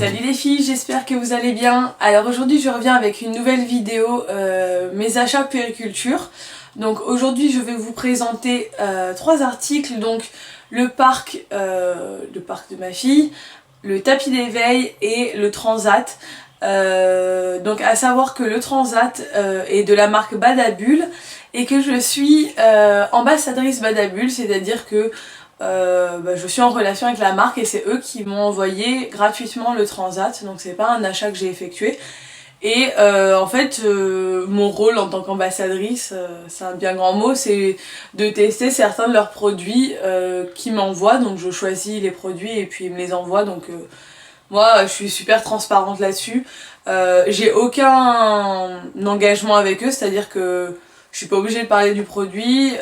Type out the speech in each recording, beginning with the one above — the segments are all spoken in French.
Salut les filles, j'espère que vous allez bien. Alors aujourd'hui je reviens avec une nouvelle vidéo, mes achats puériculture. Donc aujourd'hui je vais vous présenter 3 articles, donc le parc de ma fille, le tapis d'éveil et le transat. Donc à savoir que le transat est de la marque Badabul et que je suis ambassadrice Badabul, c'est-à-dire que je suis en relation avec la marque et c'est eux qui m'ont envoyé gratuitement le transat, donc c'est pas un achat que j'ai effectué. Et en fait, mon rôle en tant qu'ambassadrice, c'est un bien grand mot, c'est de tester certains de leurs produits qu'ils m'envoient. Donc je choisis les produits et puis ils me les envoient. Donc moi, je suis super transparente là-dessus. J'ai aucun engagement avec eux, c'est-à-dire que je suis pas obligée de parler du produit.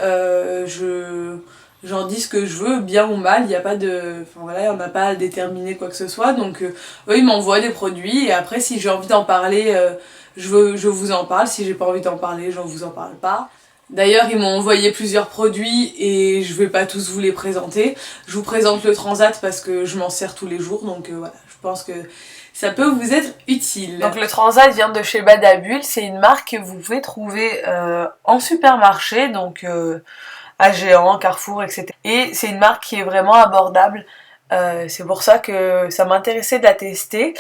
J'en dis ce que je veux, bien ou mal, il n'y a pas de... Enfin voilà, on n'a pas à déterminer quoi que ce soit, donc eux ils m'envoient des produits, et après si j'ai envie d'en parler, je vous en parle, si j'ai pas envie d'en parler, je vous en parle pas. D'ailleurs ils m'ont envoyé plusieurs produits, et je vais pas tous vous les présenter. Je vous présente le transat parce que je m'en sers tous les jours, donc voilà, je pense que ça peut vous être utile. Donc le transat vient de chez Badabul, c'est une marque que vous pouvez trouver en supermarché, donc... à Géant, Carrefour, etc. Et c'est une marque qui est vraiment abordable. C'est pour ça que ça m'intéressait de la tester.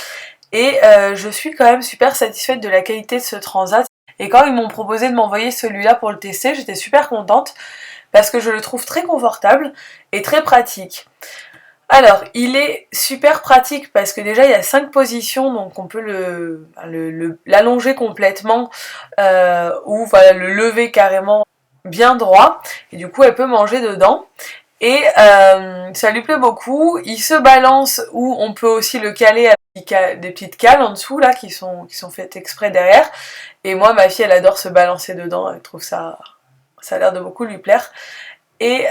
Et je suis quand même super satisfaite de la qualité de ce transat. Et quand ils m'ont proposé de m'envoyer celui-là pour le tester, j'étais super contente parce que je le trouve très confortable et très pratique. Alors, il est super pratique parce que déjà il y a 5 positions, donc on peut l'allonger complètement ou voilà, le lever carrément bien droit, et du coup elle peut manger dedans, et ça lui plaît beaucoup. Il se balance, ou on peut aussi le caler avec des petites cales en dessous là qui sont faites exprès derrière, et moi ma fille elle adore se balancer dedans, elle trouve ça a l'air de beaucoup lui plaire. Et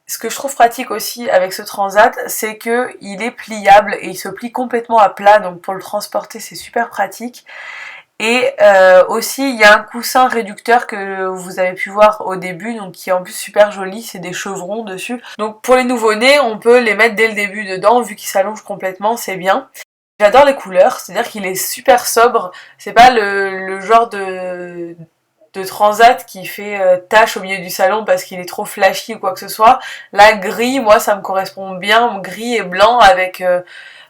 ce que je trouve pratique aussi avec ce transat, c'est que il est pliable et il se plie complètement à plat, donc pour le transporter c'est super pratique. Et aussi il y a un coussin réducteur que vous avez pu voir au début, donc qui est en plus super joli, c'est des chevrons dessus. Donc pour les nouveau-nés, on peut les mettre dès le début dedans, vu qu'ils s'allongent complètement, c'est bien. J'adore les couleurs, c'est-à-dire qu'il est super sobre, c'est pas le genre de transat qui fait tache au milieu du salon parce qu'il est trop flashy ou quoi que ce soit. Là, gris, moi ça me correspond bien, gris et blanc avec...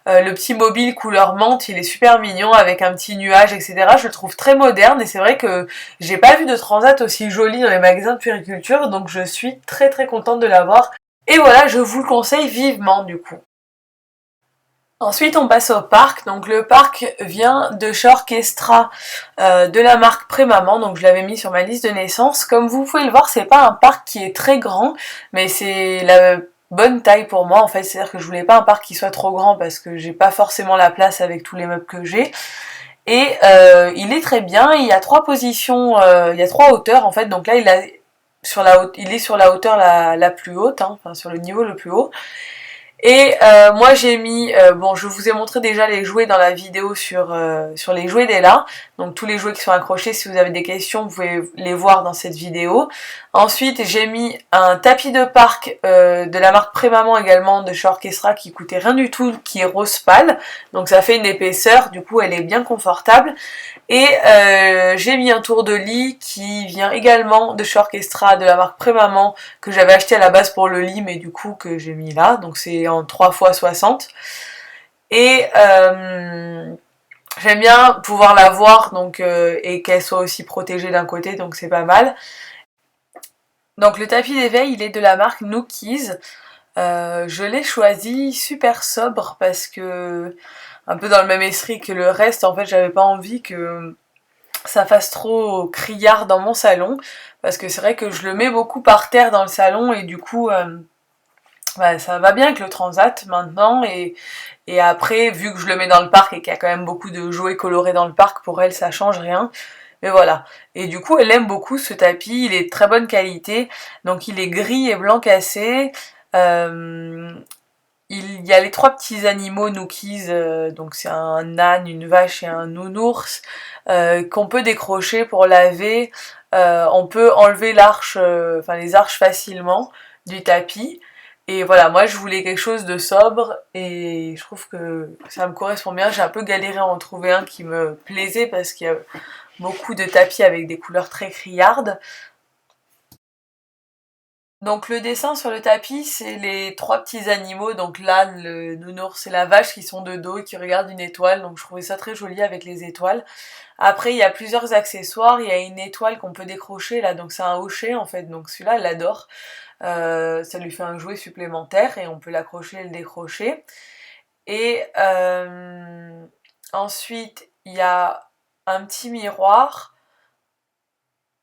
le petit mobile couleur menthe, il est super mignon avec un petit nuage, etc. Je le trouve très moderne, et c'est vrai que j'ai pas vu de transat aussi joli dans les magasins de puériculture, donc je suis très très contente de l'avoir. Et voilà, je vous le conseille vivement du coup. Ensuite on passe au parc, donc le parc vient de chez Orchestra, de la marque Prémaman, donc je l'avais mis sur ma liste de naissance. Comme vous pouvez le voir, c'est pas un parc qui est très grand, mais c'est la bonne taille pour moi en fait, c'est-à-dire que je voulais pas un parc qui soit trop grand parce que j'ai pas forcément la place avec tous les meubles que j'ai. Et il est très bien, il y a 3 positions, il y a 3 hauteurs en fait, donc là il est sur la hauteur la plus haute, hein, enfin sur le niveau le plus haut. Et moi j'ai mis, bon je vous ai montré déjà les jouets dans la vidéo sur les jouets d'Ella, donc tous les jouets qui sont accrochés, si vous avez des questions vous pouvez les voir dans cette vidéo. Ensuite j'ai mis un tapis de parc de la marque Prémaman également, de chez Orchestra, qui coûtait rien du tout, qui est rose pâle, donc ça fait une épaisseur, du coup elle est bien confortable. Et j'ai mis un tour de lit qui vient également de chez Orchestra, de la marque Prémaman, que j'avais acheté à la base pour le lit, mais du coup que j'ai mis là, donc c'est en 3x60. Et j'aime bien pouvoir la voir, donc, et qu'elle soit aussi protégée d'un côté, donc c'est pas mal. Donc le tapis d'éveil, il est de la marque Nookies. Je l'ai choisi super sobre parce que, un peu dans le même esprit que le reste, en fait j'avais pas envie que ça fasse trop criard dans mon salon, parce que c'est vrai que je le mets beaucoup par terre dans le salon, et du coup ça va bien avec le transat maintenant, et après vu que je le mets dans le parc et qu'il y a quand même beaucoup de jouets colorés dans le parc, pour elle ça change rien. Mais voilà, et du coup elle aime beaucoup ce tapis, il est de très bonne qualité, donc il est gris et blanc cassé. Il y a les 3 petits animaux Nookies, donc c'est un âne, une vache et un nounours, qu'on peut décrocher pour laver. On peut enlever l'arche, les arches facilement du tapis. Et voilà, moi je voulais quelque chose de sobre et je trouve que ça me correspond bien. J'ai un peu galéré à en trouver un qui me plaisait parce qu'il y a beaucoup de tapis avec des couleurs très criardes. Donc le dessin sur le tapis, c'est les trois petits animaux, donc l'âne, le nounours et la vache qui sont de dos et qui regardent une étoile, donc je trouvais ça très joli avec les étoiles. Après il y a plusieurs accessoires, il y a une étoile qu'on peut décrocher là, donc c'est un hochet en fait, donc celui-là elle l'adore. Ça lui fait un jouet supplémentaire et on peut l'accrocher et le décrocher. Et ensuite il y a un petit miroir,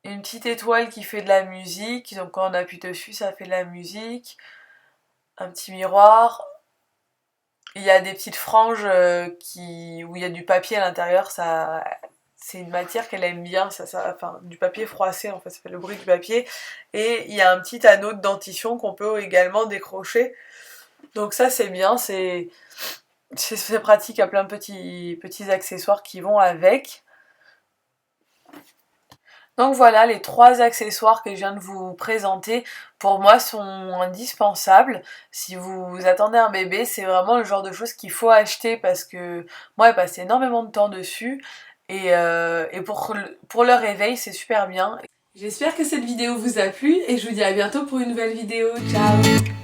une petite étoile qui fait de la musique, donc quand on appuie dessus ça fait de la musique, un petit miroir, il y a des petites franges où il y a du papier à l'intérieur, ça c'est une matière qu'elle aime bien, enfin du papier froissé en fait, ça fait le bruit du papier, et il y a un petit anneau de dentition qu'on peut également décrocher, donc ça c'est bien, c'est pratique, il y a plein de petits accessoires qui vont avec. Donc voilà, les trois accessoires que je viens de vous présenter, pour moi, sont indispensables. Si vous attendez un bébé, c'est vraiment le genre de choses qu'il faut acheter parce que moi, j'ai passé énormément de temps dessus et pour le réveil, c'est super bien. J'espère que cette vidéo vous a plu et je vous dis à bientôt pour une nouvelle vidéo. Ciao!